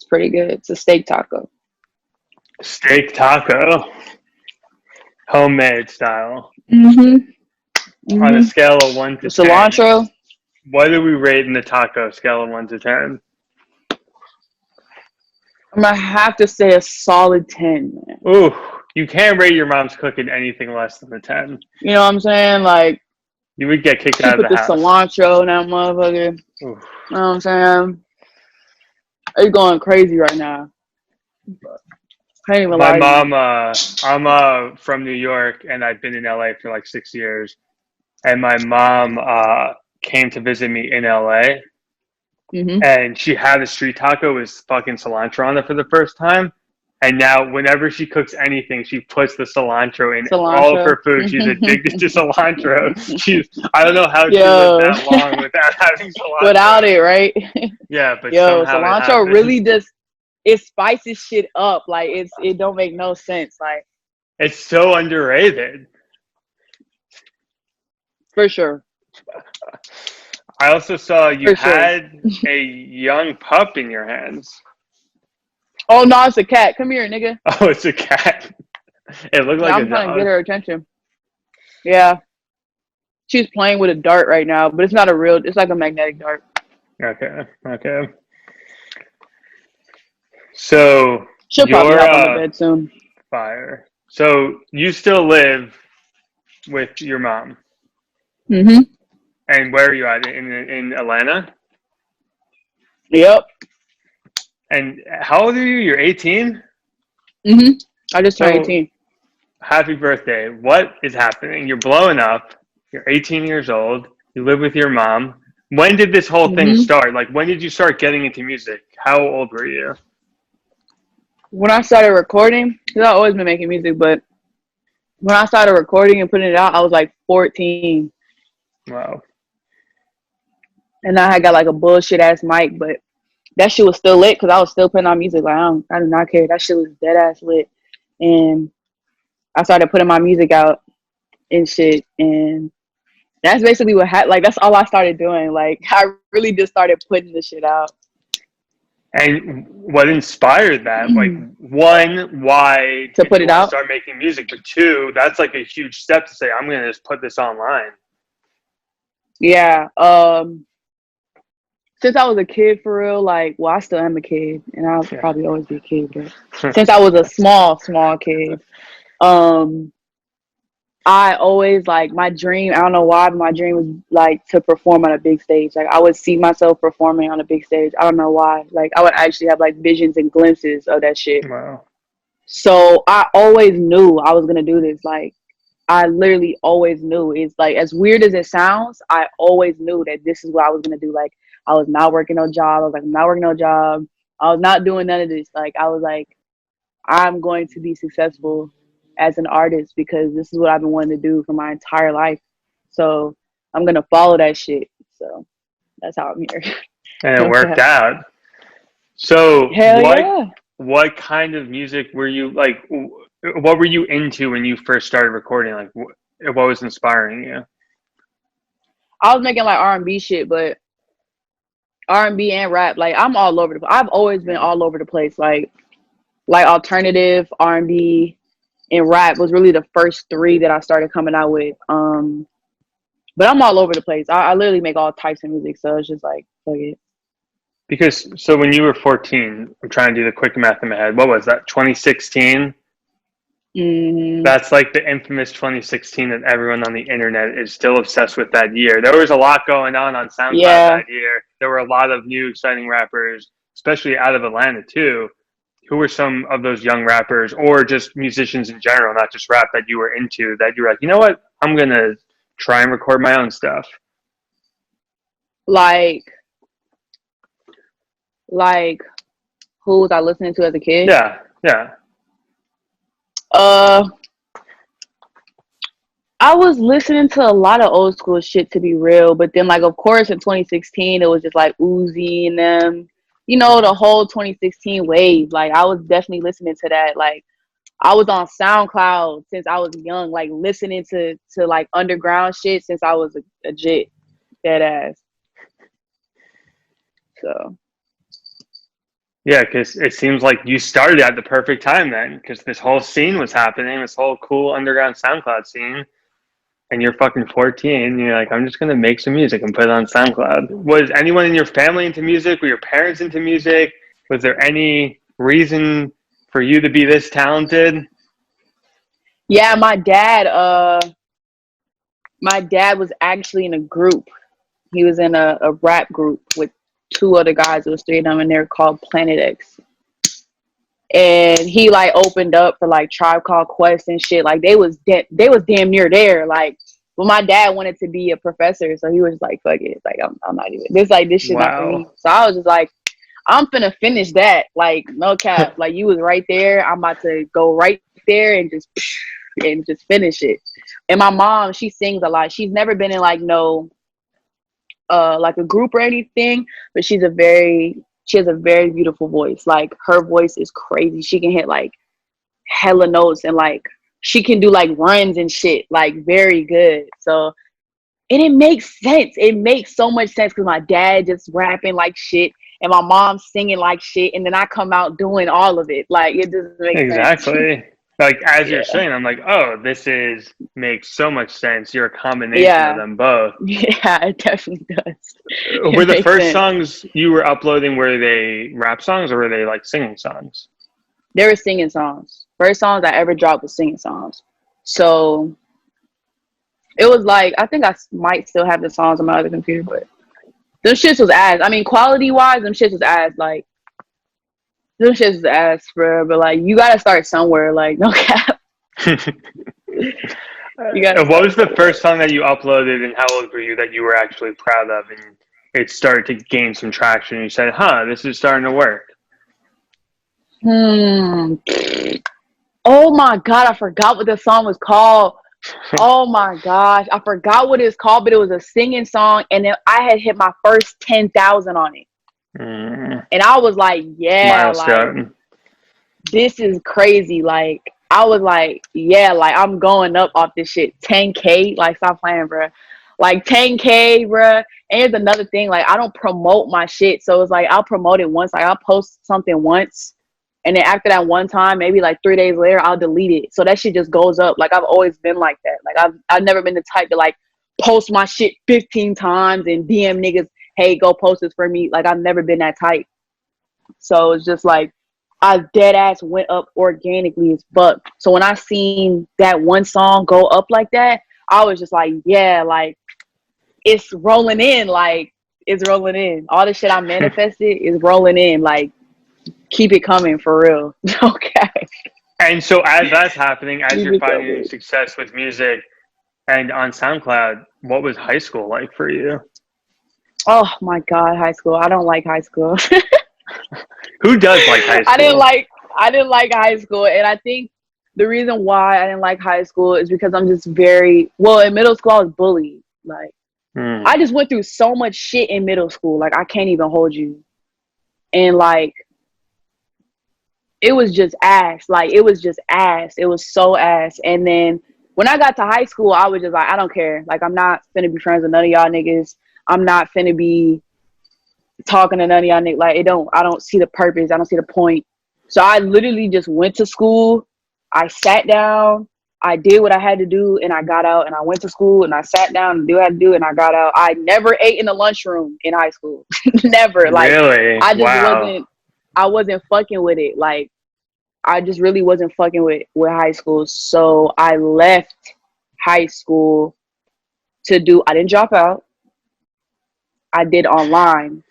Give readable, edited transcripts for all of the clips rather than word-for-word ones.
It's pretty good. It's a steak taco. Steak taco, homemade style. On a scale of 1 to 10, Cilantro. what do we rate in the taco scale of 1 to 10? I'm gonna have to say a solid 10, man. Ooh, you can't rate your mom's cooking anything less than a 10. You know what I'm saying? Like, You would get kicked she out of put the the house. cilantro in that motherfucker. Oof. You know what I'm saying? It's going crazy right now. Can't even My lie to mom, I'm from New York, and I've been in LA for like 6 years. And my mom came to visit me in LA, you. and she had a street taco with fucking cilantro on it for the first time. And now, whenever she cooks anything, she puts the cilantro in all of her food. She's addicted to cilantro. I don't know how she lived that long without having cilantro. Without it, right? Yeah, but Yo, somehow cilantro really just, it spices shit up. Like, it don't make no sense. Like, it's so underrated. For sure. I also saw you had a young pup in your hands. Oh, no, it's a cat. Come here, nigga. Oh, it's a cat. It looked like a dog. I'm trying to get her attention. Yeah. She's playing with a dart right now, but it's not a real, it's like a magnetic dart. Okay. So she'll probably hop on the bed soon. Fire. So you still live with your mom? Mm-hmm. And where are you at? In Atlanta? Yep. And how old are you? You're 18? Mm-hmm. I just turned 18. Happy birthday. What is happening? You're blowing up. You're 18 years old. You live with your mom. When did this whole thing start? Like, when did you start getting into music? How old were you? When I started recording, because I've always been making music, but when I started recording and putting it out, I was like 14. Wow. And I had got like a bullshit ass mic, but that shit was still lit because I was still putting on music. Like, I do not care. That shit was dead ass lit. And I started putting my music out and shit. And that's basically what happened. Like, that's all I started doing. Like, I really just started putting the shit out. And what inspired that? Like, one, why to put it out? Start making music, but two, that's like a huge step to say, I'm going to just put this online. Yeah. Since I was a kid, for real, like, well, I still am a kid, and I'll probably always be a kid, but since I was a small kid, I always, like, my dream, I don't know why, but my dream was, like, to perform on a big stage. Like, I would see myself performing on a big stage. I don't know why. Like, I would actually have, like, visions and glimpses of that shit. Wow. So I always knew I was going to do this. Like, I literally always knew. It's, like, as weird as it sounds, I always knew that this is what I was going to do. Like, I was not working no job. I was like, I'm not working no job. I was not doing none of this. Like, I was like, I'm going to be successful as an artist because this is what I've been wanting to do for my entire life. So I'm going to follow that shit. So that's how I'm here. And it worked out. So what kind of music were you, like, what were you into when you first started recording? Like, what was inspiring you? I was making, like, R&B shit, but R&B and rap. Like, I'm all over the place. I've always been all over the place. Like alternative, R&B, and rap was really the first three that I started coming out with. But I'm all over the place. I literally make all types of music, so it's just like, fuck it. Because, so when you were 14, I'm trying to do the quick math in my head. What was that, 2016? Mm-hmm. That's like the infamous 2016 that everyone on the internet is still obsessed with that year. There was a lot going on SoundCloud that year. There were a lot of new exciting rappers, especially out of Atlanta too. Who were some of those young rappers or just musicians in general, not just rap, that you were into, that you were like, you know what, I'm going to try and record my own stuff? Like who was I listening to as a kid? Yeah. I was listening to a lot of old school shit, to be real. But then, like, of course, in 2016, it was just like Uzi and them. You know, the whole 2016 wave. Like, I was definitely listening to that. Like, I was on SoundCloud since I was young, like, listening to like, underground shit since I was a jit. Dead ass. So. Yeah, because it seems like you started at the perfect time then, because this whole scene was happening, this whole cool underground SoundCloud scene, and you're fucking 14, and you're like, I'm just gonna make some music and put it on SoundCloud. Was anyone in your family into music? Were your parents into music? Was there any reason for you to be this talented? Yeah, my dad was actually in a group. He was in a rap group with two other guys. It was three of them, and they're called Planet X. And he like opened up for like Tribe Called Quest and shit. Like they was damn near there. Like, but my dad wanted to be a professor, so he was like, "Fuck it, like I'm not even this shit not for me." Wow. So I was just like, "I'm finna finish that." Like no cap. Like you was right there. I'm about to go right there and just finish it. And my mom, she sings a lot. She's never been in like no like a group or anything, but she has a very beautiful voice. Like her voice is crazy. She can hit like hella notes and like she can do like runs and shit, like very good. So and it makes sense. It makes so much sense because my dad just rapping like shit and my mom singing like shit, and then I come out doing all of it. Like it doesn't make sense. Exactly. Like as you're Yeah. saying, I'm like, oh, this is makes so much sense. You're a combination of Yeah. them both. Yeah, it definitely does. Were It the makes first sense. songs you were uploading, were they rap songs or were they like singing songs? They were singing songs. First songs I ever dropped was singing songs. So it was like I think I might still have the songs on my other computer, but them shits was ass. I mean, quality wise, them shits was ass. Like them shits was ass, bro. But like you gotta start somewhere. Like no cap, you gotta What start was the somewhere. first song that you uploaded and how old were you that you were actually proud of and it started to gain some traction? You said, huh, this is starting to work. Hmm. Oh my god, I forgot what the song was called. Oh my gosh, I forgot what it's called, but it was a singing song, and then I had hit my first 10,000 on it, Mm, and I was like, yeah, like milestone. this is crazy. Like I was like, yeah, like I'm going up off this shit. 10K, like stop playing, bro. Like 10K, bro. And here's another thing, like I don't promote my shit, so it's like I'll promote it once. Like I'll post something once, and then after that one time, maybe like 3 days later, I'll delete it. So that shit just goes up. Like I've always been like that. Like I've never been the type to like post my shit 15 times and DM niggas, hey, go post this for me. Like I've never been that type. So it's just like I dead ass went up organically as fuck. So when I seen that one song go up like that, I was just like, yeah, like it's rolling in, like it's rolling in. All the shit I manifested is rolling in. Like keep it coming for real. Okay. And so as that's happening, as Keep you're it finding coming. success with music and on SoundCloud, what was high school like for you? Oh my god, high school. I don't like high school. Who does like high I didn't school? like I didn't like high school, and I think the reason why I didn't like high school is because I'm just very well in middle school I was bullied. Like Hmm. I just went through so much shit in middle school. Like I can't even hold you. And like it was just ass. Like it was just ass. It was so ass. And then when I got to high school, I was just like, I don't care. Like I'm not finna be friends with none of y'all niggas. I'm not finna be talking to none of y'all niggas. Like I don't see the purpose. I don't see the point. So I literally just went to school. I sat down. I did what I had to do and I got out, and I went to school and I sat down and do what I had to do and I got out. I never ate in the lunchroom in high school. Never. Like Really? I just Wow. wasn't fucking with it. Like I just really wasn't fucking with high school. So I left high school I didn't drop out. I did online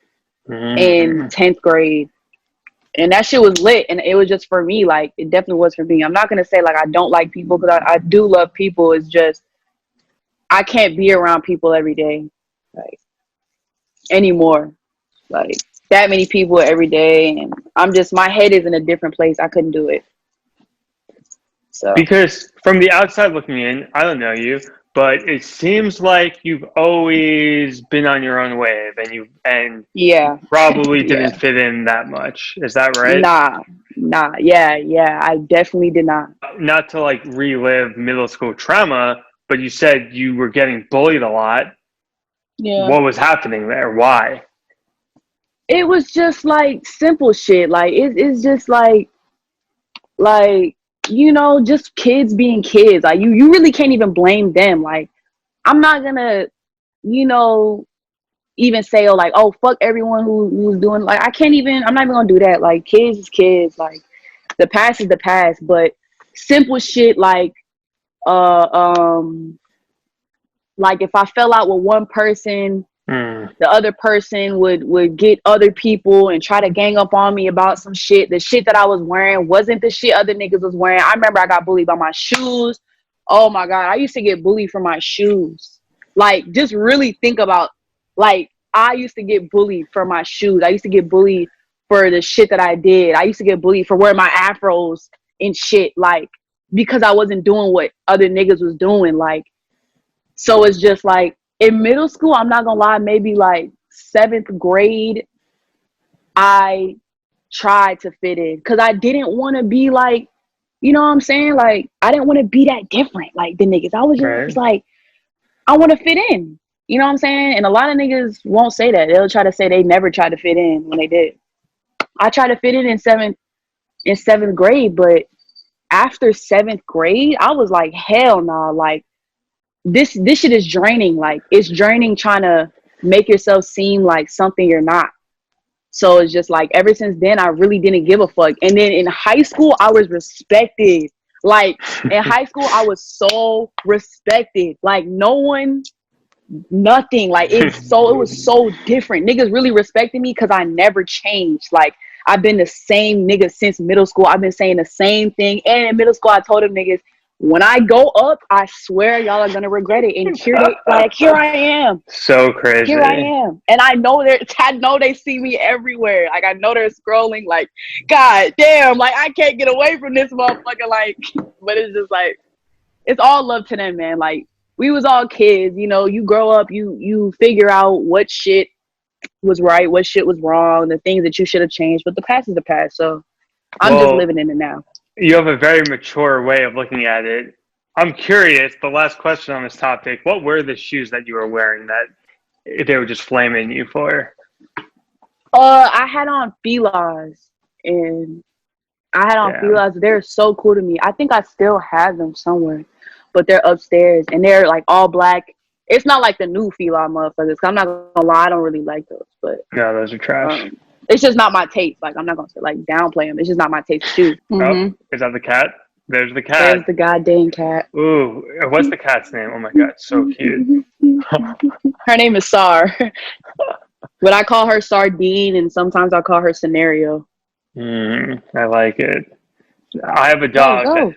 in Mm. 10th grade. And that shit was lit, and it was just for me. Like it definitely was for me. I'm not gonna say like I don't like people, because I do love people. It's just I can't be around people every day, like anymore. Like that many people every day, and I'm just my head is in a different place. I couldn't do it. So Because from the outside looking in, I don't know you, but it seems like you've always been on your own wave and yeah, probably didn't yeah, fit in that much. Is that right? nah, yeah. I definitely did not. Not to like relive middle school trauma, but you said you were getting bullied a lot. Yeah. What was happening there? Why? it was just like simple shit. Like it's just like just kids being kids. Like you really can't even blame them. Like I'm not gonna you know even say, oh, like, oh, fuck everyone who's doing, like, I can't even, I'm not even gonna do that. Like, kids is kids. Like, the past is the past. But simple shit uh um like if I fell out with one person, the other person would get other people and try to gang up on me about some shit. The shit that I was wearing wasn't the shit other niggas was wearing. I remember I got bullied by my shoes. Oh my god, I used to get bullied for my shoes. Like, just really think about, like, I used to get bullied for my shoes. I used to get bullied for the shit that I did. I used to get bullied for wearing my afros and shit, like, because I wasn't doing what other niggas was doing. Like, so it's just like in middle school, I'm not gonna lie, maybe like 7th grade, I tried to fit in because I didn't want to be like, you know what I'm saying? Like, I didn't want to be that different like the niggas. I was just Right. like, I want to fit in. You know what I'm saying? And a lot of niggas won't say that. They'll try to say they never tried to fit in when they did. I tried to fit in seventh grade, but after 7th grade, I was like, hell nah. Like, this shit is draining. Like, it's draining trying to make yourself seem like something you're not. So it's just like, ever since then, I really didn't give a fuck. And then in high school, I was respected. Like, in high school, I was so respected. Like, no one, nothing. Like, it was so different. Niggas really respected me because I never changed. Like, I've been the same nigga since middle school. I've been saying the same thing. And in middle school, I told them niggas, when I go up, I swear y'all are gonna regret it. And here I am. So crazy. Here I am. And I know they see me everywhere. Like, I know they're scrolling, like, god damn, like, I can't get away from this motherfucker. Like, but it's just like, it's all love to them, man. Like, we was all kids, you grow up, you figure out what shit was right, what shit was wrong, the things that you should have changed, but the past is the past. So I'm just living in it now. You have a very mature way of looking at it. I'm curious, the last question on this topic, what were the shoes that you were wearing that they were just flaming you for? I had on Fila's, and Fila's. They're so cool to me. I think I still have them somewhere, but they're upstairs, and they're like all black. It's not like the new Fila motherfuckers. I'm not gonna lie, I don't really like those, but No, those are trash. It's just not my taste. Like, I'm not gonna say, like, downplay them. It's just not my taste shoe. Oh, is that the cat? There's the cat. There's the goddamn cat. Ooh, what's the cat's name? Oh my god, so cute. Her name is Sar. But I call her Sardine, and sometimes I call her Scenario. I like it. I have a dog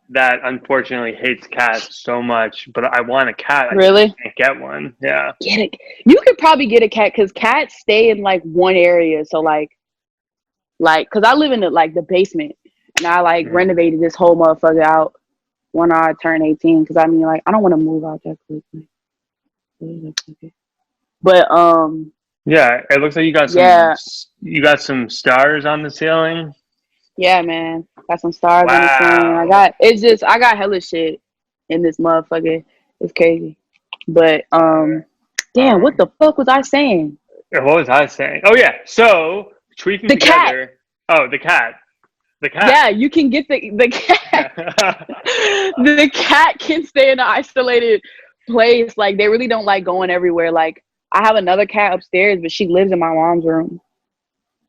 that unfortunately hates cats so much, but I want a cat. Really? I can't get one. Yeah. Get it. You could probably get a cat because cats stay in like one area. So like, because I live in the basement, and I renovated this whole motherfucker out when I turned 18. Because I mean, like, I don't want to move out that quickly. But yeah, it looks like you got some stars on the ceiling. Yeah, man. Got some stars on the ceiling. I got hella shit in this motherfucker. It's crazy. But damn, what the fuck was I saying? What was I saying? Oh yeah. So Tweakin Together. Cat. Oh, the cat. The cat. Yeah, you can get the cat. The cat can stay in an isolated place. Like, they really don't like going everywhere. Like, I have another cat upstairs, but she lives in my mom's room.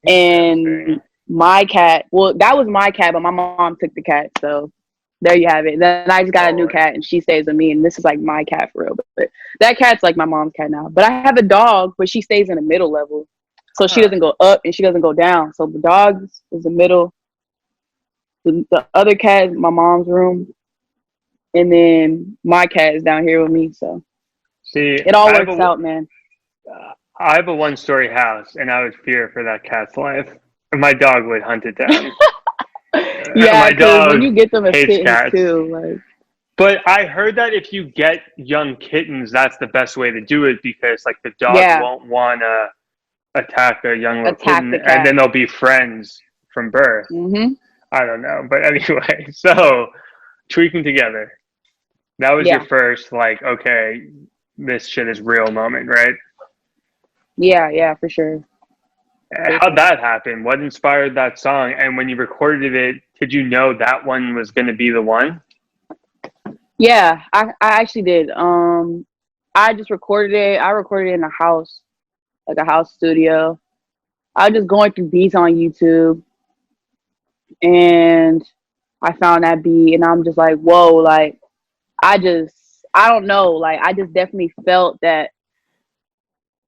And my cat, well, that was my cat, but my mom took the cat, so there you have it. Then I just got a new cat, and she stays with me, and this is like my cat for real. But that cat's like my mom's cat now. But I have a dog, but she stays in the middle level, so she doesn't go up and she doesn't go down. So the dog is the middle. The other cat is my mom's room, and then my cat is down here with me. So see, it all works out, man. I have a one-story house, and I would fear for that cat's life. My dog would hunt it down. Yeah, my dog when you get them as kittens cats too, like. But I heard that if you get young kittens, that's the best way to do it because, like, the dog won't want to attack a young little kitten, and then they'll be friends from birth. I don't know, but anyway, so Tweakin Together. That was your first, like, okay, this shit is real moment, right? Yeah, for sure. How'd that happen? What inspired that song? And when you recorded it, did you know that one was going to be the one? Yeah, I actually did. I just recorded it. I recorded it in a house, like a house studio. I was just going through beats on YouTube, and I found that beat, and I'm just like, whoa, like I don't know, like I just definitely felt that,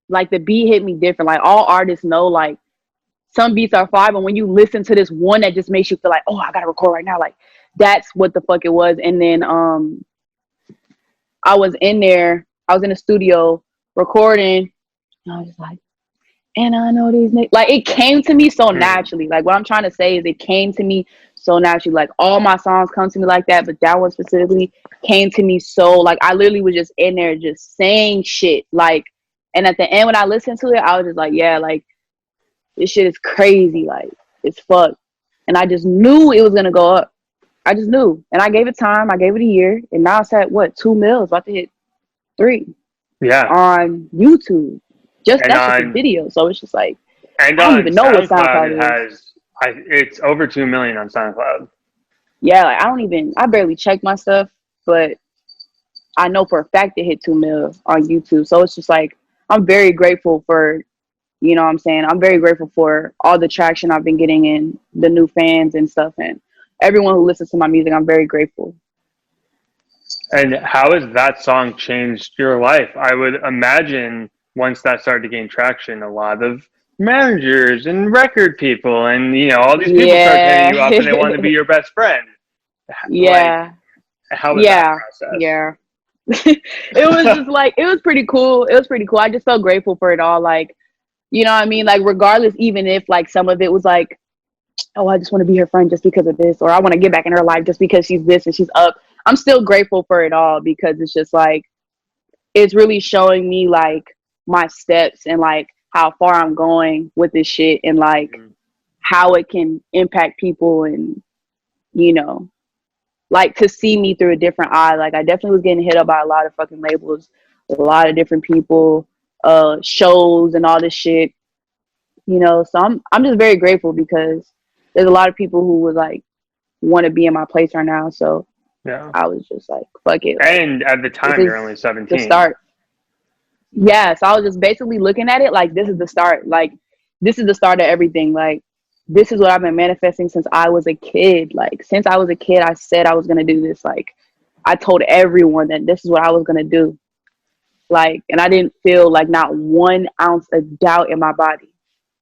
like the beat hit me different. Like all artists know, like some beats are fire, but when you listen to this one that just makes you feel like, oh, I gotta record right now, like that's what the fuck it was. And then I was in there, I was in the studio recording, and I was just like, and I know these niggas. Like it came to me so naturally. Like what I'm trying to say is it came to me so naturally. Like all my songs come to me like that, but that one specifically came to me so like I literally was just in there just saying shit. Like, and at the end when I listened to it, I was just like, yeah, like this shit is crazy. Like it's fucked. And I just knew it was gonna go up. I just knew. And I gave it time. I gave it a year. And now it's at what, 2 mils, about to hit 3 Yeah. on YouTube. Just And that's just a on video. So it's just like and I don't on even know what SoundCloud, it SoundCloud is. has it's over 2 million on SoundCloud. Yeah, like I barely check my stuff, but I know for a fact it hit 2 mil on YouTube. So it's just like I'm very grateful for, you know what I'm saying? I'm very grateful for all the traction I've been getting and the new fans and stuff, and everyone who listens to my music. I'm very grateful. And how has that song changed your life? I would imagine once that started to gain traction, a lot of managers and record people and all these people start hitting Yeah. you up and they want to be your best friend. Like, Yeah. how was that Yeah. process? Yeah. It was just like it was pretty cool. It was pretty cool. I just felt grateful for it all. Like, you know what I mean? Like regardless, even if like some of it was like, oh, I just want to be her friend just because of this, or I want to get back in her life just because she's this and she's up. I'm still grateful for it all because it's just like it's really showing me like my steps and like how far I'm going with this shit and like how it can impact people and you know, like to see me through a different eye. Like I definitely was getting hit up by a lot of fucking labels, a lot of different people, shows and all this shit. You know, so I'm just very grateful because there's a lot of people who would like want to be in my place right now. So Yeah. I was just like, fuck it. Like, And at the this time, you're is only the 17. start. Yeah, so I was just basically looking at it like this is the start. Like this is the start of everything. Like this is what I've been manifesting since I was a kid. Like since I was a kid, I said I was gonna do this. Like I told everyone that this is what I was gonna do. Like, and I didn't feel like not 1 ounce of doubt in my body.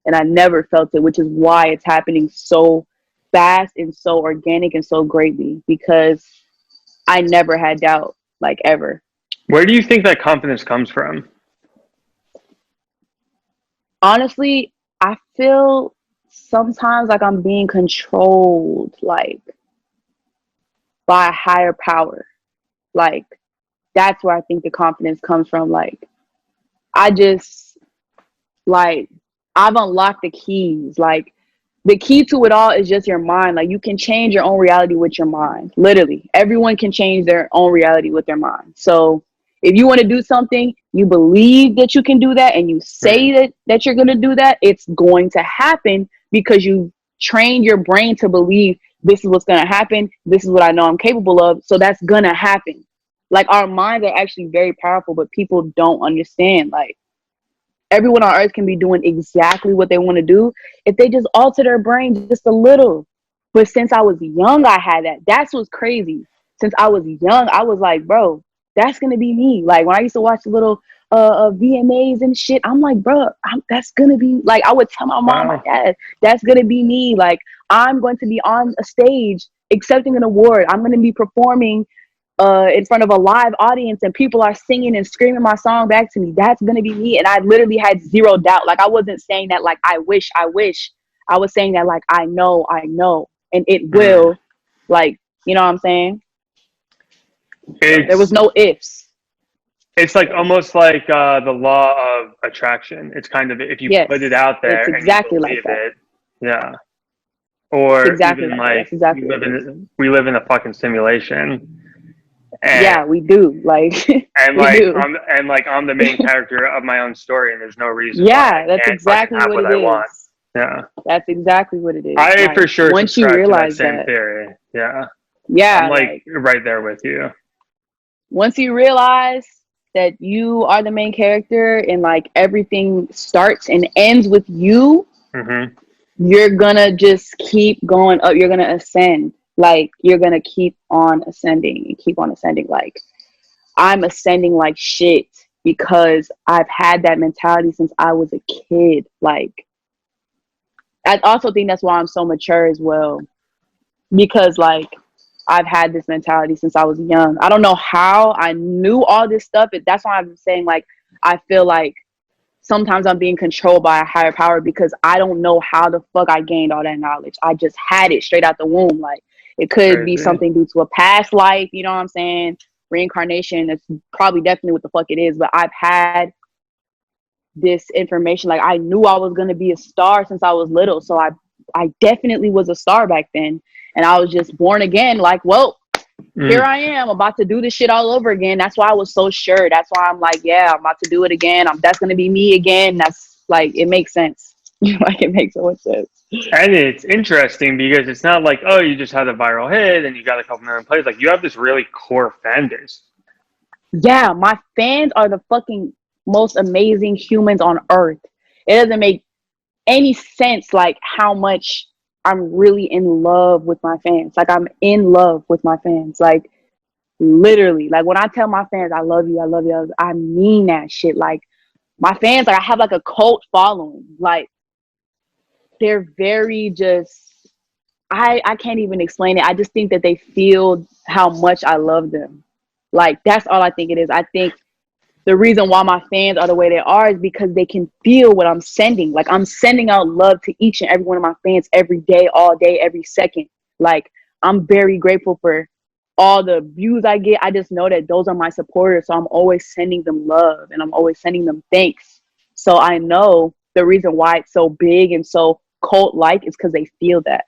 And I never felt it, which is why it's happening so fast and so organic and so greatly because I never had doubt, like ever. Where do you think that confidence comes from? Honestly, I feel sometimes like I'm being controlled, like by a higher power. Like that's where I think the confidence comes from. Like I just like I've unlocked the keys. Like the key to it all is just your mind. Like you can change your own reality with your mind. Literally, everyone can change their own reality with their mind. So if you want to do something, you believe that you can do that, and you say that you're going to do that, it's going to happen because you trained your brain to believe this is what's going to happen. This is what I know I'm capable of. So that's going to happen. Like our minds are actually very powerful, but people don't understand. Like everyone on earth can be doing exactly what they want to do if they just alter their brain just a little. But since I was young, I had that. That's what's crazy. Since I was young, I was like, bro, that's gonna be me. Like when I used to watch the little VMAs and shit, I'm like, bro, that's gonna be like. I would tell my mom, my Wow. dad, that's gonna be me. Like I'm going to be on a stage accepting an award. I'm gonna be performing in front of a live audience and people are singing and screaming my song back to me. That's gonna be me. And I literally had zero doubt. Like I wasn't saying that like I wish. I was saying that like I know, and it will. Like, you know what I'm saying? There was It's no ifs. it's like almost like the law of attraction. It's kind of if you put it Yes, out it's there and you exactly like believe that. it, yeah. It's Or exactly even like that. like That's exactly what it is. we live in a fucking simulation, and Yeah, we do. Like and we like do. I'm the main character of my own story, and there's no reason why I Yeah, that's can't fucking exactly have what what it I is. want. Yeah. That's exactly what it is. I Like, for sure once you subscribe to that realize same that, theory. Yeah. I'm yeah, like like right there with you. once you realize that you are the main character and like everything starts and ends with you, Mm-hmm. you're gonna just keep going up. You're gonna ascend. Like, you're gonna keep on ascending and keep on ascending. Like, I'm ascending like shit because I've had that mentality since I was a kid. Like, I also think that's why I'm so mature as well, because like I've had this mentality since I was young. I don't know how I knew all this stuff. That's why I'm saying, like, I feel like sometimes I'm being controlled by a higher power because I don't know how the fuck I gained all that knowledge. I just had it straight out the womb. Like, it could be Crazy. something due to a past life, you know what I'm saying? Reincarnation, that's probably definitely what the fuck it is. But I've had this information. Like, I knew I was gonna be a star since I was little. So I definitely was a star back then. And I was just born again, like, well, here I am about to do this shit all over again. That's why I was so sure. That's why I'm like, yeah, I'm about to do it again. That's gonna be me again. That's like, it makes sense. Like, it makes so much sense. And it's interesting because it's not like, oh, you just had a viral hit and you got a couple million plays. Like, you have this really core fan base. Yeah, my fans are the fucking most amazing humans on earth. It doesn't make any sense, like, how much I'm really in love with my fans. Like, I'm in love with my fans. Like, literally. Like, when I tell my fans, I love you, I love you, I mean that shit. Like, my fans, like, I have like a cult following. Like, they're very just, I can't even explain it. I just think that they feel how much I love them. Like, that's all I think it is. I think the reason why my fans are the way they are is because they can feel what I'm sending. Like, I'm sending out love to each and every one of my fans every day, all day, every second. Like, I'm very grateful for all the views I get. I just know that those are my supporters. So I'm always sending them love and I'm always sending them thanks. So I know the reason why it's so big and so cult-like is because they feel that,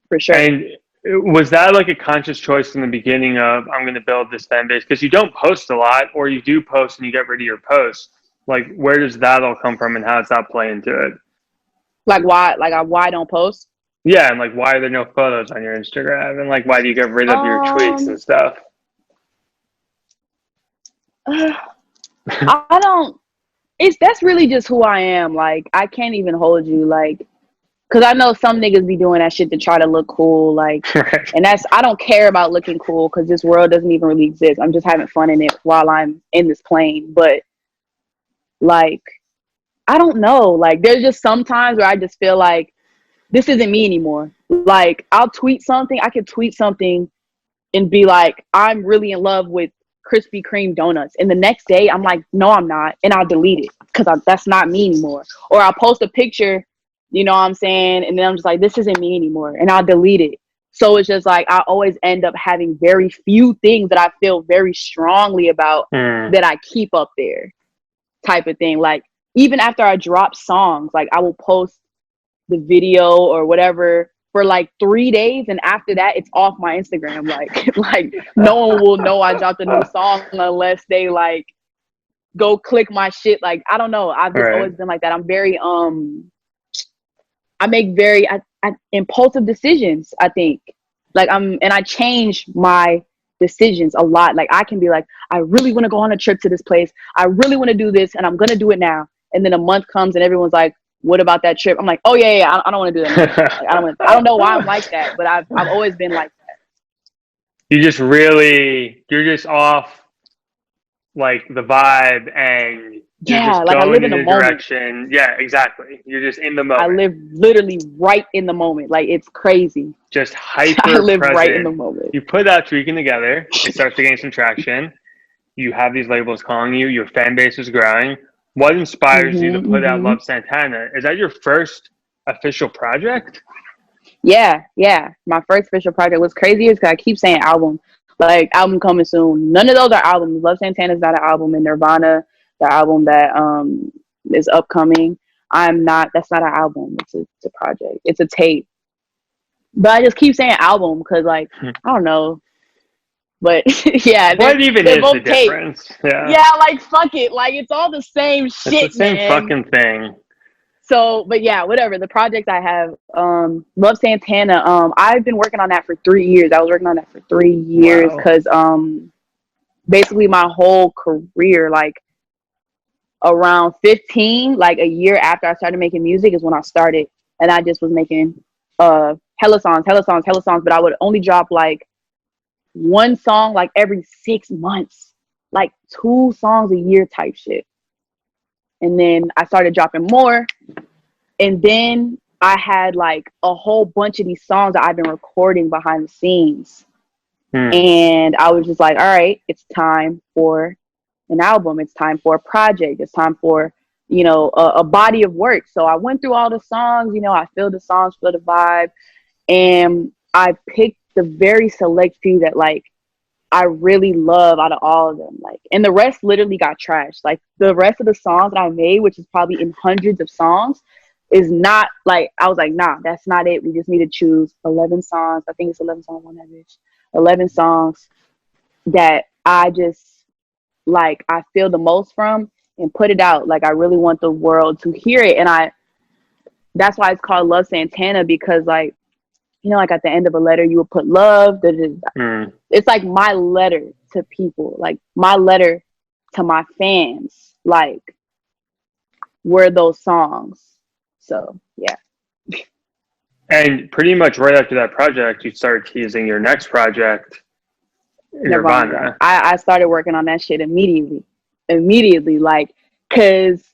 for sure. And was that like a conscious choice in the beginning of, I'm going to build this fan base? Because you don't post a lot, or you do post and you get rid of your posts. Like, where does that all come from and how does that play into it? Like, why I don't post? Yeah, and like, why are there no photos on your Instagram? And like, why do you get rid of your tweets Um, and stuff? I don't. That's really just who I am. Like, I can't even hold you. Like, because I know some niggas be doing that shit to try to look cool. Like, Right. and I don't care about looking cool because this world doesn't even really exist. I'm just having fun in it while I'm in this plane. But like, I don't know. Like, there's just some times where I just feel like this isn't me anymore. Like, I'll tweet something. I could tweet something and be like, I'm really in love with Krispy Kreme donuts. And the next day, I'm like, no, I'm not. And I'll delete it because that's not me anymore. Or I'll post a picture, you know what I'm saying? And then I'm just like, this isn't me anymore. And I'll delete it. So it's just like, I always end up having very few things that I feel very strongly about Mm. that I keep up there, type of thing. Like, even after I drop songs, like, I will post the video or whatever for like 3 days, and after that it's off my Instagram. Like, like, no one will know I dropped a new song unless they like go click my shit. Like, I don't know, I've just Right. always been like that. I'm very I make very impulsive decisions, I think. Like, I change my decisions a lot. Like, I can be like, I really want to go on a trip to this place, I really want to do this, and I'm gonna do it now. And then a month comes and everyone's like, what about that trip? I'm like, oh yeah, I don't want to do that no more. Like, I don't know why I'm like that, but I've always been like that. You're just off like the vibe and you're Yeah, just like, I going live in in the a moment. direction. Yeah, exactly. You're just in the I moment, live literally right in the moment. Like, it's crazy. just I hyper live right in the present. moment. You put out Tweakin Together, it starts to gain some traction. You have these labels calling you, your fan base is growing. What inspires you to put out Hmm. Love Santana? Is that your first official project? Yeah. My first official project was crazy because I keep saying album. Like, album coming soon. None of those are albums. Love Santana's not an album, and Nirvana, the album that is upcoming, that's not an album. It's a project. It's a tape. But I just keep saying album because, like, I don't know. But yeah, What even they're is the both tape. difference? Yeah, Yeah, like, fuck it. Like, it's all the same it's the shit, same man. fucking thing. So, but yeah, whatever. The project I have, Love Santana. I've been working on that for 3 years. I was working on that for 3 years Wow. because basically my whole career, like around 15, like a year after I started making music, is when I started, and I just was making hella songs, but I would only drop like one song like every 6 months, like 2 songs a year type shit. And then I started dropping more. And then I had like a whole bunch of these songs that I've been recording behind the scenes. And I was just like, all right, it's time for an album. It's time for a project. It's time for, a body of work. So I went through all the songs, I feel the songs, feel the vibe. And I picked the very select few that like I really love out of all of them. Like, and the rest literally got trashed. Like the rest of the songs that I made, which is probably in hundreds of songs, is not like, I was like, nah, that's not it. We just need to choose 11 songs. I think it's 11 songs on that bitch. 11 songs that I just like, I feel the most from, and put it out. Like I really want the world to hear it. And that's why it's called Love Santana, because like, like at the end of a letter, you would put love. It's like my letter to people, like my letter to my fans, like were those songs. So yeah. And pretty much right after that project, you started teasing your next project, Nirvana. I started working on that shit immediately, like, cause,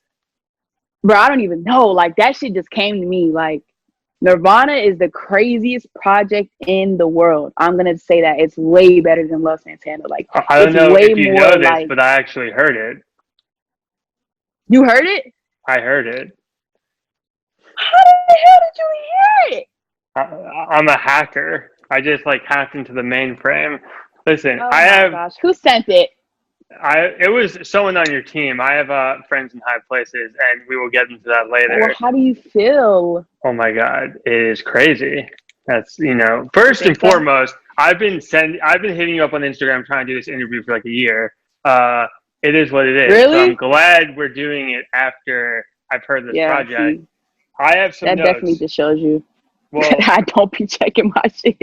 bro, I don't even know, like that shit just came to me. Like Nirvana is the craziest project in the world. I'm gonna say that it's way better than Love Santana. Like I don't it's know way if you more know this, like. but I actually heard it. You heard it? I heard it. How the hell did you hear it? I'm a hacker. I just like hacked into the mainframe. Listen, Oh my gosh, who sent it? It was someone on your team. I have friends in high places, and we will get into that later. Well, how do you feel? Oh my God, it is crazy. That's first and foremost, I've been hitting you up on Instagram trying to do this interview for like a year. It is what it is. Really? So I'm glad we're doing it after I've heard this project. See, I have some that notes. definitely just shows you. Well, I don't be checking my shit.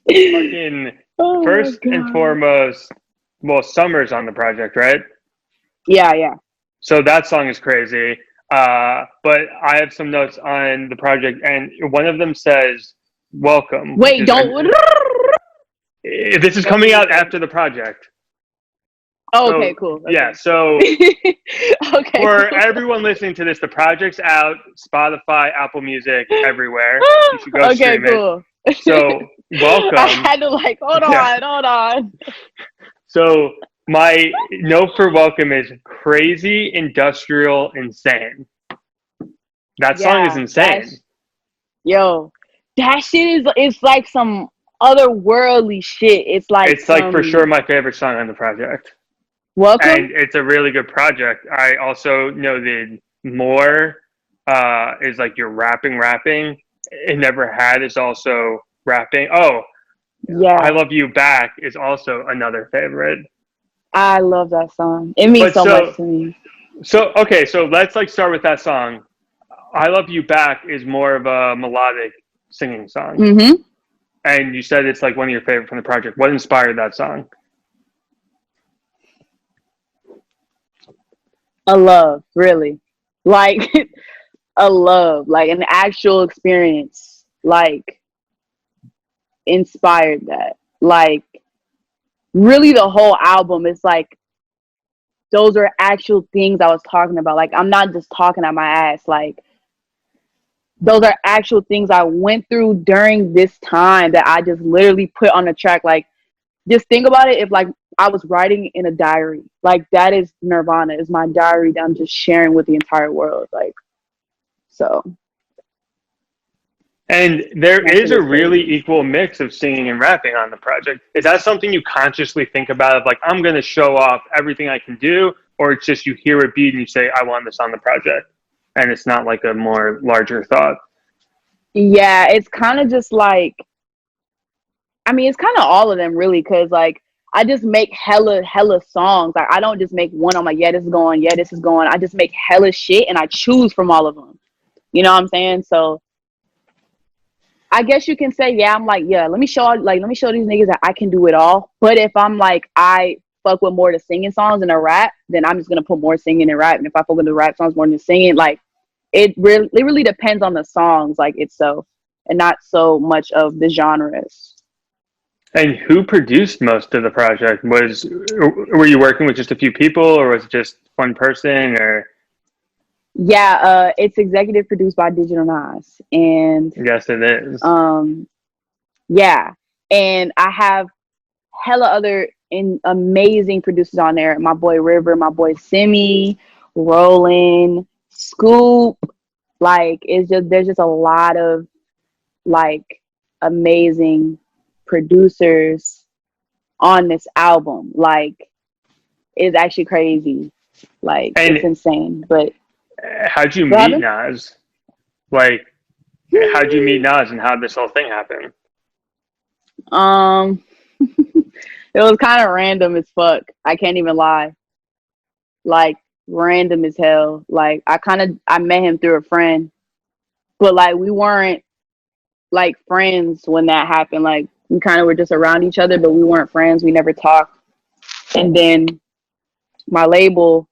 Fucking first and foremost, well, Summer's on the project, right? Yeah. So that song is crazy. But I have some notes on the project, and one of them says, "Welcome." Wait, don't. This is coming out after the project. Oh, okay, cool. Okay. Yeah, so okay, for everyone listening to this, the project's out, Spotify, Apple Music, everywhere. You should go stream it. So, welcome. I had to like, hold on. So, my note for welcome is crazy, industrial, insane. That song is insane. That shit it's like some otherworldly shit. It's like for sure my favorite song on the project. Welcome. And it's a really good project. I also noted More is like your rapping. It Never Had is also rapping. Oh, yeah. I Love You Back is also another favorite. I love that song. It means so much to me. So, okay, so let's like start with that song. I Love You Back is more of a melodic singing song. Mm-hmm. And you said it's like one of your favorite from the project. What inspired that song? A love, really. Like a love, like an actual experience, like inspired that. Like really the whole album is like those are actual things I was talking about. Like I'm not just talking at my ass. Like those are actual things I went through during this time that I just literally put on the track. Like just think about it, if like I was writing in a diary, like that is Nirvana, is my diary that I'm just sharing with the entire world. Like, so. And there is a really equal mix of singing and rapping on the project. Is that something you consciously think about of like, I'm going to show off everything I can do? Or it's just you hear a beat and you say, I want this on the project? And it's not like a more larger thought. Yeah, it's kind of just like, I mean, it's kind of all of them really. Cause like, I just make hella songs. Like I don't just make one. I'm like, yeah, this is going. I just make hella shit and I choose from all of them. You know what I'm saying? So I guess you can say, yeah, I'm like, yeah, let me show these niggas that I can do it all. But if I'm like, I fuck with more the singing songs and the rap, then I'm just gonna put more singing and rap. And if I fuck with the rap songs more than the singing, like it really depends on the songs like itself, and not so much of the genres. And who produced most of the project? Were you working with just a few people, or was it just one person? Or Yeah, it's executive produced by Digital Nas, and yes, it is. Yeah, and I have hella other amazing producers on there. My boy River, my boy Simi, Roland, Scoop. Like there's just a lot of like amazing producers on this album. Like it's actually crazy. Like And it's insane. But how'd you what meet happened? Nas? Like, how'd you meet Nas, and how'd this whole thing happen? um it was kind of random as fuck. I can't even lie. Like random as hell. Like I met him through a friend, but like we weren't like friends when that happened. Like we kind of were just around each other, but we weren't friends. We never talked. And then my label,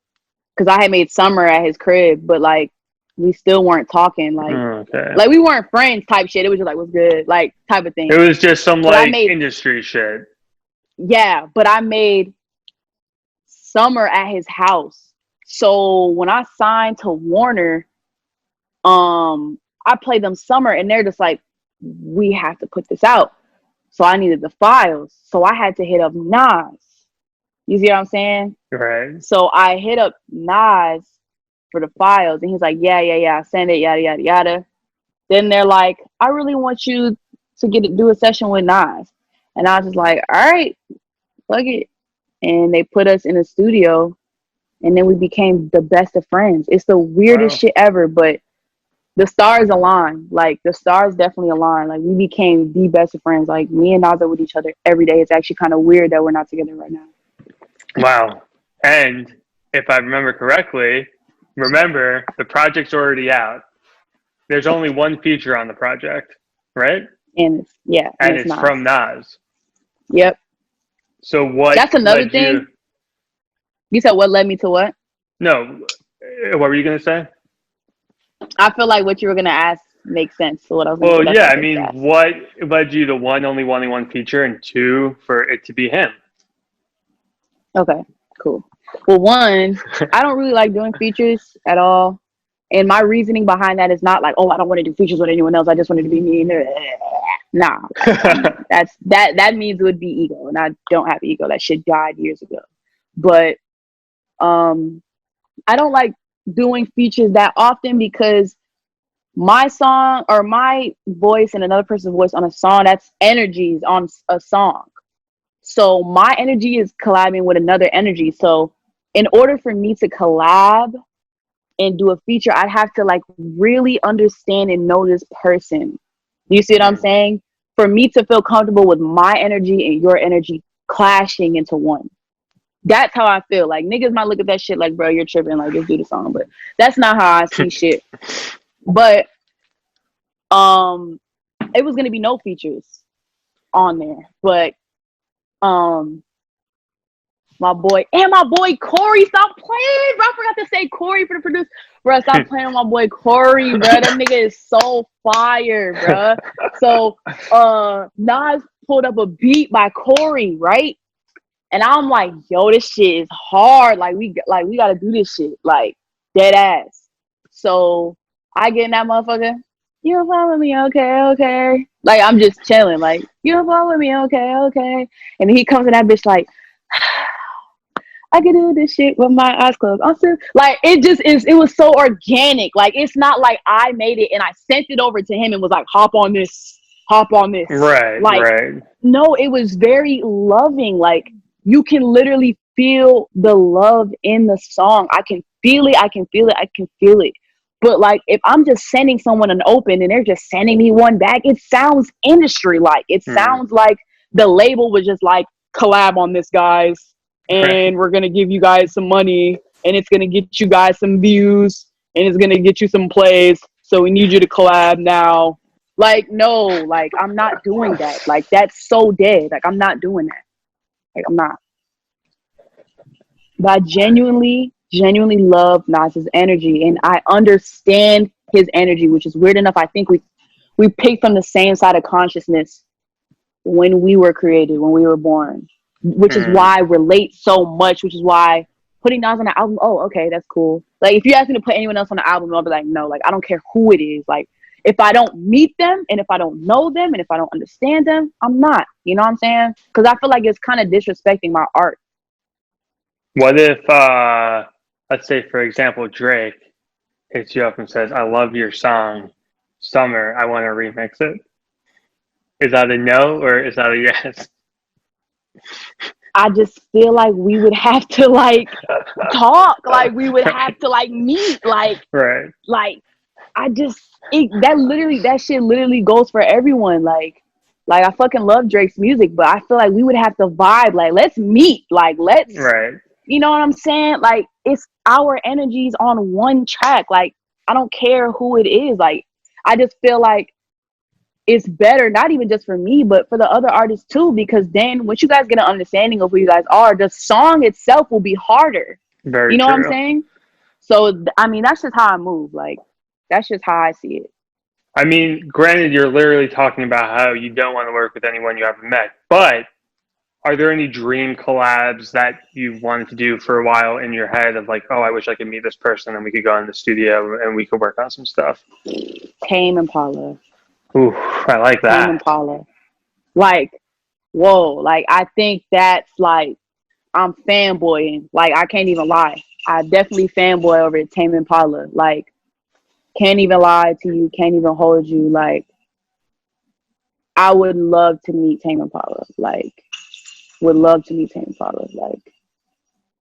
because I had made Summer at his crib, but like we still weren't talking. Okay. Like we weren't friends type shit. It was just like, what's good, like type of thing. It was just some But I like made, industry shit. yeah, but I made Summer at his house. So when I signed to Warner, I played them Summer, and they're just like, we have to put this out. So I needed the files. So I had to hit up Nas. You see what I'm saying? Right. So I hit up Nas for the files, and he's like, yeah, send it, yada, yada, yada. Then they're like, I really want you to do a session with Nas. And I was just like, all right, fuck it. And they put us in a studio, and then we became the best of friends. It's the weirdest shit ever, but the stars align. Like the stars definitely align. Like we became the best of friends. Like me and Nas are with each other every day. It's actually kind of weird that we're not together right now. Wow. And if I remember correctly, the project's already out. There's only one feature on the project, right? And And it's it's Nas. from Nas. Yep. So what That's another led thing. You said what led me to what? No. What were you gonna say? I feel like what you were gonna ask makes sense. So what I was gonna say. Well, That's yeah, what I I was mean, gonna ask. what led you to one, only wanting one feature, and two, for it to be him? Okay, cool. Well, one, I don't really like doing features at all. And my reasoning behind that is not like, oh, I don't want to do features with anyone else. I just wanted to be me. Nah, that means it would be ego, and I don't have ego. That shit died years ago. But I don't like doing features that often because my song or my voice and another person's voice on a song, that's energies on a song. So my energy is collabing with another energy. So in order for me to collab and do a feature, I'd have to like really understand and know this person. You see what I'm saying? For me to feel comfortable with my energy and your energy clashing into one. That's how I feel. Like niggas might look at that shit like, bro, you're tripping, like just do the song. But that's not how I see shit. But it was gonna be no features on there. But my boy Corey, stop playing, bro. I forgot to say Corey for the producer. Bro, stop playing with my boy Corey, bro. That nigga is so fire, bro. So Nas pulled up a beat by Corey, right? And I'm like, yo, this shit is hard. Like we gotta do this shit. Like dead ass. So I get in that motherfucker. You don't follow me, okay. Like I'm just chilling, like, you don't follow me, okay. And then he comes in that bitch like, I can do this shit with my eyes closed. I'm still like, it was so organic. Like it's not like I made it and I sent it over to him and was like, hop on this. Right, Like, right. no, it was very loving. Like you can literally feel the love in the song. I can feel it. But like if I'm just sending someone an open and they're just sending me one back, it sounds industry like. It sounds like the label was just like, collab on this, guys, and we're gonna give you guys some money, and it's gonna get you guys some views, and it's gonna get you some plays. so we need you to collab now. Like, no, like, I'm not doing that. Like, that's so dead. Like, I'm not doing that. Like, I'm not. But I genuinely love Nas's energy, and I understand his energy, which is weird enough. I think we picked from the same side of consciousness when we were created, when we were born, which is why I relate so much, which is why putting Nas on the album, oh, okay, that's cool. Like, if you ask me to put anyone else on the album, I'll be like, no, like, I don't care who it is. Like, if I don't meet them, and if I don't know them, and if I don't understand them, I'm not. You know what I'm saying? Because I feel like it's kind of disrespecting my art. What if, let's say, for example, Drake hits you up and says, I love your song, Summer, I want to remix it? Is that a no or is that a yes? I just feel like we would have to, like, talk. Like, we would have to, like, meet. Like, right. Like, that shit literally goes for everyone. Like, I fucking love Drake's music, but I feel like we would have to vibe. Like, let's meet. Like, let's, right. You know what I'm saying? Like, it's our energies on one track. Like, I don't care who it is. Like, I just feel like it's better, not even just for me, but for the other artists too, because then once you guys get an understanding of who you guys are, the song itself will be harder. Very You know true. what I'm saying? So, I mean, that's just how I move. Like, that's just how I see it. I mean, granted, you're literally talking about how you don't want to work with anyone you haven't met, but are there any dream collabs that you wanted to do for a while in your head of like, oh, I wish I could meet this person and we could go in the studio and we could work on some stuff? Tame Impala. Ooh, I like that. Tame Impala. Like, whoa. Like, I think that's like, I'm fanboying. Like, I can't even lie. I definitely fanboy over Tame Impala. Like, can't even lie to you. Can't even hold you. Like, I would love to meet Tame Impala. Like, would love to meet Tame Impala. Like,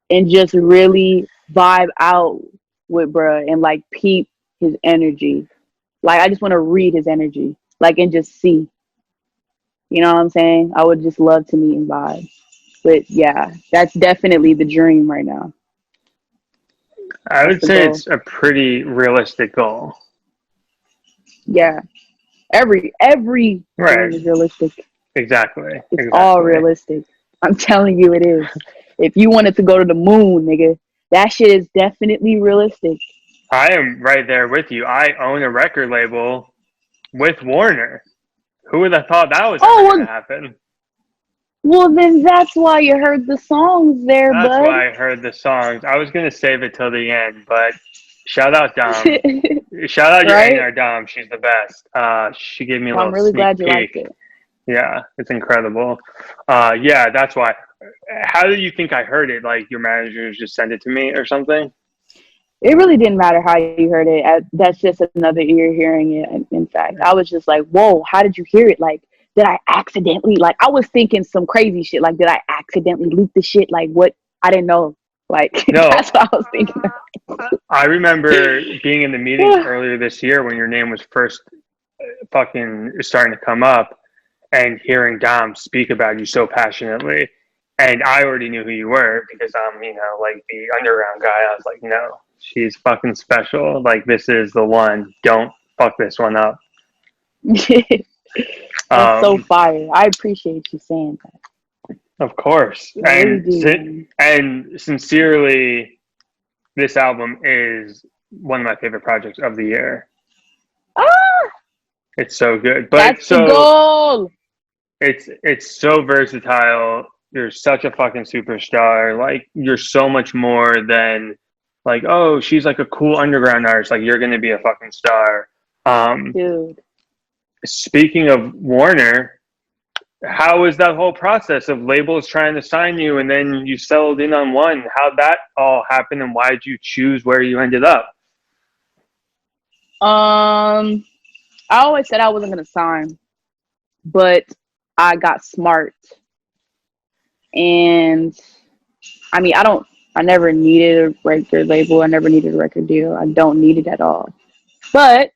and just really vibe out with bruh and like peep his energy. Like, I just want to read his energy. Like, and just see. You know what I'm saying? I would just love to meet and vibe. But yeah, that's definitely the dream right now. I would say it's a pretty realistic goal. Yeah. Every right. dream is realistic. Exactly. It's all realistic. I'm telling you it is. If you wanted to go to the moon, nigga, that shit is definitely realistic. I am right there with you. I own a record label with Warner. Who would have thought that was ever going to happen? Well, then that's why you heard the songs there, bud. That's why I heard the songs. I was going to save it till the end, but shout out Dom. Shout out your A&R Dom. She's the best. She gave me a little I'm really sneak glad you peek. liked it. Yeah, it's incredible. Yeah, that's why. How do you think I heard it? Like, your managers just sent it to me or something? It really didn't matter how you heard it. That's just another ear hearing it. In fact, I was just like, whoa, how did you hear it? Like, did I accidentally, like, I was thinking some crazy shit. Like, did I accidentally leak the shit? Like, what? I didn't know. Like, no, that's what I was thinking. I remember being in the meeting earlier this year when your name was first fucking starting to come up and hearing Dom speak about you so passionately. And I already knew who you were because I'm, like the underground guy. I was like, no, she's fucking special. Like, this is the one. Don't fuck this one up. That's so fire. I appreciate you saying that. Of course. And sincerely, this album is one of my favorite projects of the year. It's so good. But that's the goal. It's so versatile. You're such a fucking superstar. Like, you're so much more than like, oh, she's like a cool underground artist. Like, you're gonna be a fucking star. Dude. Speaking of Warner, how was that whole process of labels trying to sign you and then you settled in on one? How'd that all happen and why did you choose where you ended up? I always said I wasn't gonna sign, but I got smart. And I mean, I never needed a record label. I never needed a record deal. I don't need it at all. But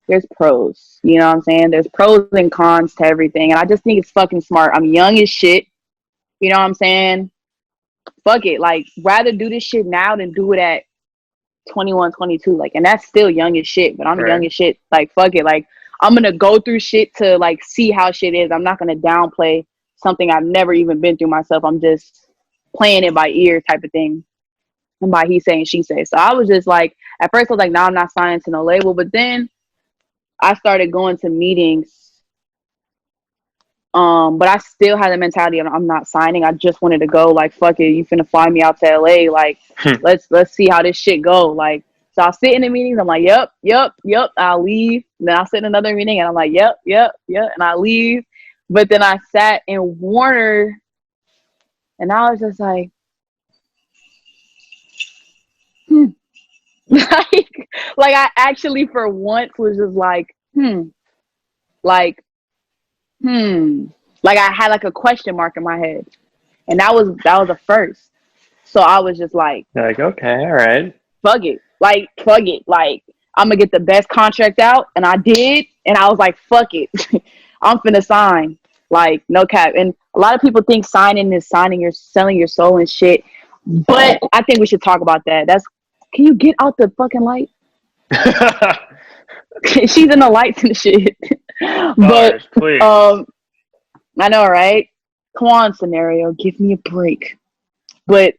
there's pros, you know what I'm saying? There's pros and cons to everything. And I just think it's fucking smart. I'm young as shit. You know what I'm saying? Fuck it. Like, rather do this shit now than do it at 21, 22. Like, and that's still young as shit, but I'm Right. young as shit. Like, fuck it. Like, I'm going to go through shit to, like, see how shit is. I'm not going to downplay something I've never even been through myself. I'm just playing it by ear type of thing. And by he say and she say. So I was just like, at first I was like, nah, I'm not signing to no label. But then I started going to meetings. But I still had the mentality of I'm not signing. I just wanted to go. Like, fuck it, you finna fly me out to LA. Like, let's see how this shit go. Like, so I'll sit in the meetings. I'm like, yep. I'll leave. And then I'll sit in another meeting, and I'm like, yep. And I leave. But then I sat in Warner, and I was just like, like I actually for once was just like, like, like I had like a question mark in my head, and that was the first. So I was just like, You're like, okay, all right, fuck it, like I'm gonna get the best contract out, and I did, and I was like, fuck it, I'm finna sign, like no cap. And a lot of people think signing is signing, you're selling your soul and shit, but I think we should talk about that. Can you get out the fucking light? She's in the lights and shit. But please. I know, right? Come on, scenario, give me a break. But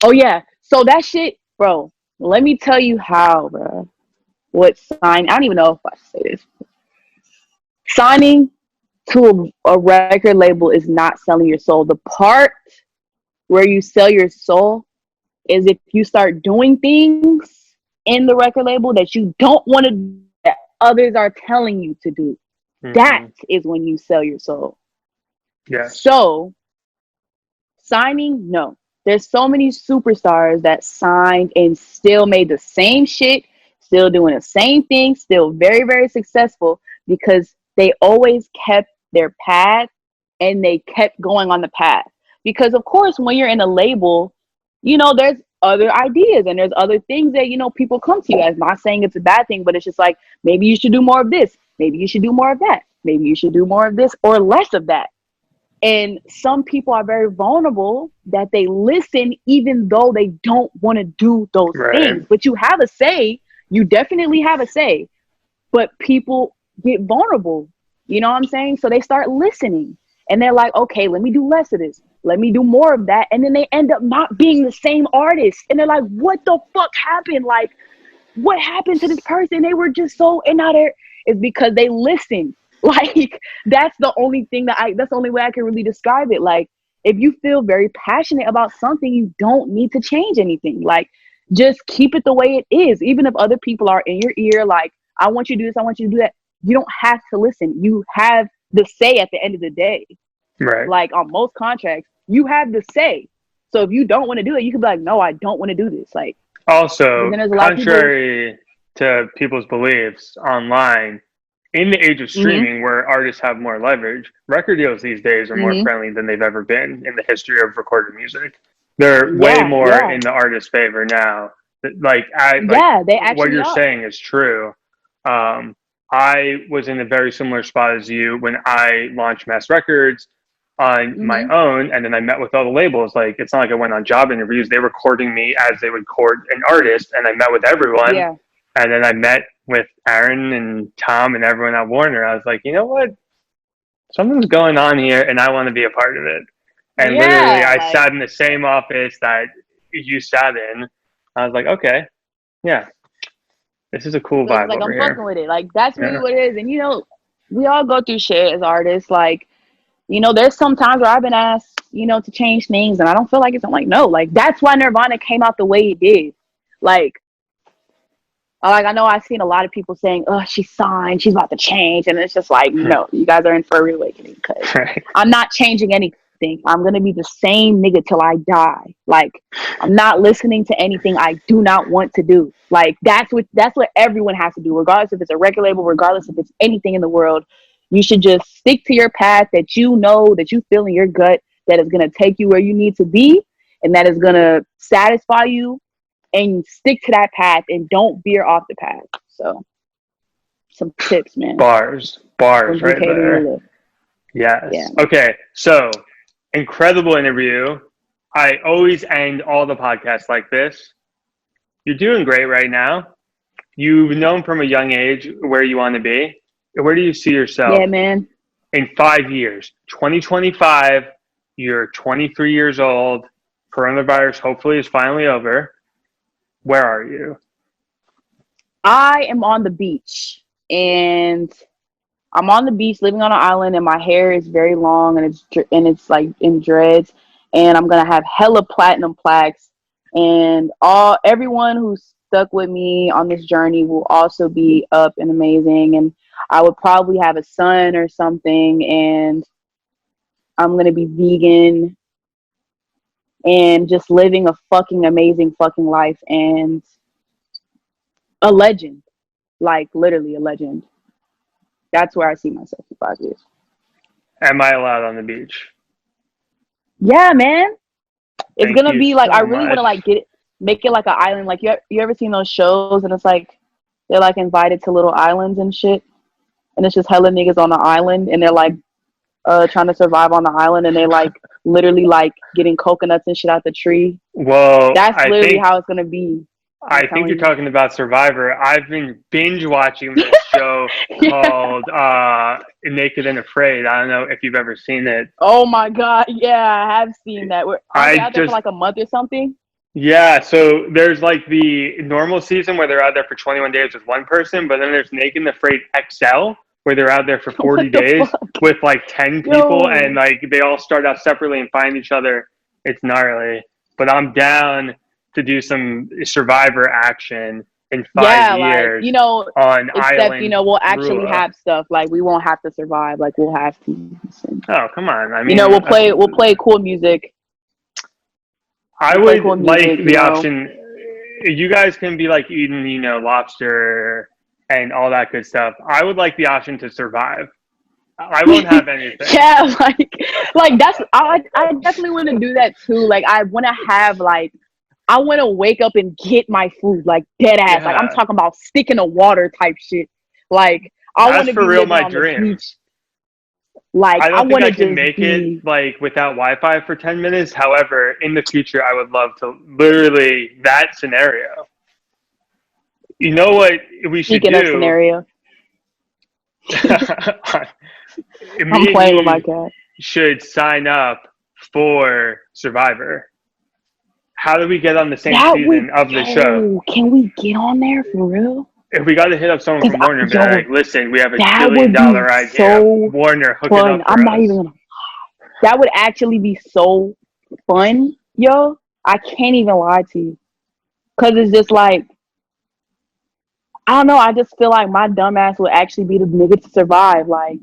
oh yeah, so that shit, bro. Let me tell you how, bro. What sign? I don't even know if I should say this. Signing to a record label is not selling your soul. The part where you sell your soul is if you start doing things in the record label that you don't want to do, that others are telling you to do. That is when you sell your soul. Yeah. So signing, no. There's so many superstars that signed and still made the same shit, still doing the same thing, still very, very successful because they always kept their path and they kept going on the path. Because of course, when you're in a label, you know, there's other ideas and there's other things that, you know, people come to you as. Not saying it's a bad thing, but it's just like, maybe you should do more of this. Maybe you should do more of that. Maybe you should do more of this or less of that. And some people are very vulnerable that they listen even though they don't want to do those things. But you have a say. You definitely have a say. But people get vulnerable. You know what I'm saying? So they start listening. And they're like, okay, let me do less of this. Let me do more of that. And then they end up not being the same artist. And they're like, what the fuck happened? Like, what happened to this person? They were just so, and now they're, it's because they listened. Like, that's the only thing that's the only way I can really describe it. Like, if you feel very passionate about something, you don't need to change anything. Like, just keep it the way it is. Even if other people are in your ear, like, I want you to do this, I want you to do that. You don't have to listen. You have the say at the end of the day. Right. Like, on most contracts, you have the say. So if you don't want to do it, you can be like, no, I don't want to do this. Like, also, contrary to people's beliefs online, in the age of streaming where artists have more leverage, record deals these days are more friendly than they've ever been in the history of recorded music. They're way more in the artist's favor now. Like, they actually what you're saying is true. I was in a very similar spot as you when I launched Mass Records on my own, and then I met with all the labels. Like, it's not like I went on job interviews. They were courting me as they would court an artist, and I met with everyone. Yeah. And then I met with Aaron and Tom and everyone at Warner. I was like, you know what? Something's going on here, and I want to be a part of it. And literally, I sat in the same office that you sat in. I was like, okay, yeah, this is a cool vibe like, over I'm here. fucking with it. Like, that's really what it is. And, you know, we all go through shit as artists. Like, you know, there's some times where I've been asked, you know, to change things, and I don't feel like it's. I'm like, no. Like, that's why Nirvana came out the way it did. Like, I know I've seen a lot of people saying, oh, she's signed, she's about to change. And it's just like, no, you guys are in for a reawakening because I'm not changing anything. I'm going to be the same nigga till I die. Like, I'm not listening to anything I do not want to do. Like, that's what everyone has to do, regardless if it's a record label, regardless if it's anything in the world. You should just stick to your path that you know, that you feel in your gut, that is going to take you where you need to be, and that is going to satisfy you. And stick to that path and don't veer off the path. So, some tips, man. Bars right there. Yes. Yeah. Okay. So, incredible interview. I always end all the podcasts like this. You're doing great right now. You've known from a young age where you want to be. Where do you see yourself Yeah, man. in 5 years? 2025, you're 23 years old. Coronavirus hopefully is finally over. Where are you? I am on the beach, and I'm on the beach living on an island, and my hair is very long, and it's like in dreads, and I'm gonna have hella platinum plaques, and everyone who's stuck with me on this journey will also be up and amazing, and I would probably have a son or something, and I'm gonna be vegan and just living a fucking amazing fucking life, and a legend, like literally a legend. That's where I see myself in 5 years. Am I allowed on the beach? Yeah, man. It's Thank gonna you be like, I so really want to much. like make it like an island. Like you ever seen those shows and it's like they're like invited to little islands and shit, and it's just hella niggas on the island and they're like trying to survive on the island, and they like literally like getting coconuts and shit out the tree. Well, That's literally how it's gonna be. I'm I think you're telling you. talking about Survivor. I've been binge watching this show Yeah. called Naked and Afraid. I don't know if you've ever seen it. Oh my god. Yeah, I have seen that. Aren't they I out there for just like a month or something? Yeah, so there's like the normal season where they're out there for 21 days with one person, but then there's Naked and Afraid XL where they're out there for 40 What the days fuck? with like 10 people and Yo. like they all start out separately and find each other. It's gnarly. But I'm down to do some Survivor action in five Yeah, like, years on except, Island we'll actually Rula. have stuff. Like, we won't have to survive. Like, we'll have teams. And, Oh, come on. I mean, we'll play cool music. I We'll play cool would like music, the option. You guys can be like eating, lobster and all that good stuff. I would like the option to survive. I won't have anything. Yeah, I definitely want to do that too. Like, I want to have, like, I want to wake up and get my food, like, dead ass. Like, I'm Yeah, talking about stick in the water type shit. Like, I want that's to for be real living my on the dream. beach. Like, I I don't think want I to can just make it be. like without Wi-Fi for 10 minutes. However, in the future, I would love to literally that scenario. You know what we should Speaking of do? scenario, I'm Me and playing with my you cat. should sign up for Survivor. How do we get on the same season of the show? Can we get on there for real? If we got to hit up someone Cause from Warner and be like, listen, we have a that billion would be dollar idea. so Warner, hook it fun. up I'm for not even us. gonna. That would actually be so fun, yo. I can't even lie to you, cause it's just like, I don't know. I just feel like my dumb ass would actually be the nigga to survive. Like,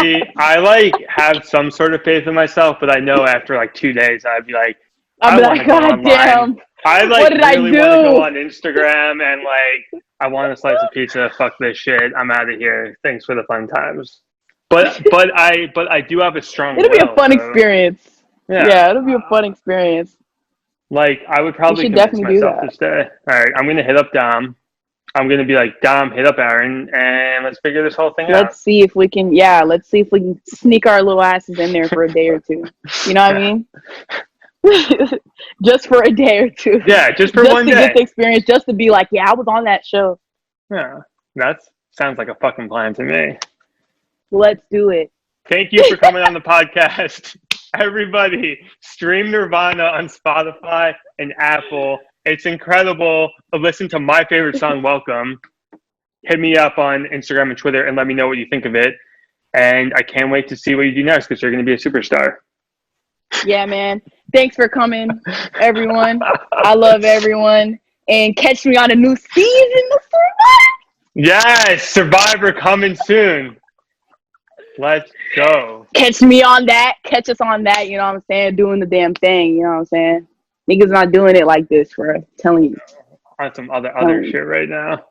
See, I like have some sort of faith in myself, but I know after like 2 days, I'd be like, I'll I be want to like, go God online. damn, I what like did I really want to go do? on Instagram and like, I want a slice of pizza. Fuck this shit. I'm out of here. Thanks for the fun times. But I do have a strong It'll be a will. fun So experience. yeah, Yeah, it'll be a fun experience. like I would We probably should convince definitely do myself to that. stay. All right, I'm gonna hit up Dom. I'm gonna be like, Dom, hit up Aaron, and let's figure this whole thing out. Let's see if we can. Yeah, let's see if we can sneak our little asses in there for a day or two. You know what I mean? Just for a day or two. Yeah, just for Just one to get day. the experience. Just to be like, yeah, I was on that show. Yeah, that sounds like a fucking plan to me. Let's do it. Thank you for coming on the podcast. Everybody, stream Nirvana on Spotify and Apple. It's incredible. Listen to my favorite song, Welcome. Hit me up on Instagram and Twitter and let me know what you think of it. And I can't wait to see what you do next because you're going to be a superstar. Yeah, man. Thanks for coming, everyone. I love everyone. And catch me on a new season of Survivor. Yes, Survivor coming soon. Let's go. Catch me on that. Catch us on that. You know what I'm saying? Doing the damn thing. You know what I'm saying? Niggas not doing it like this, bro. Telling you. On some other shit right now.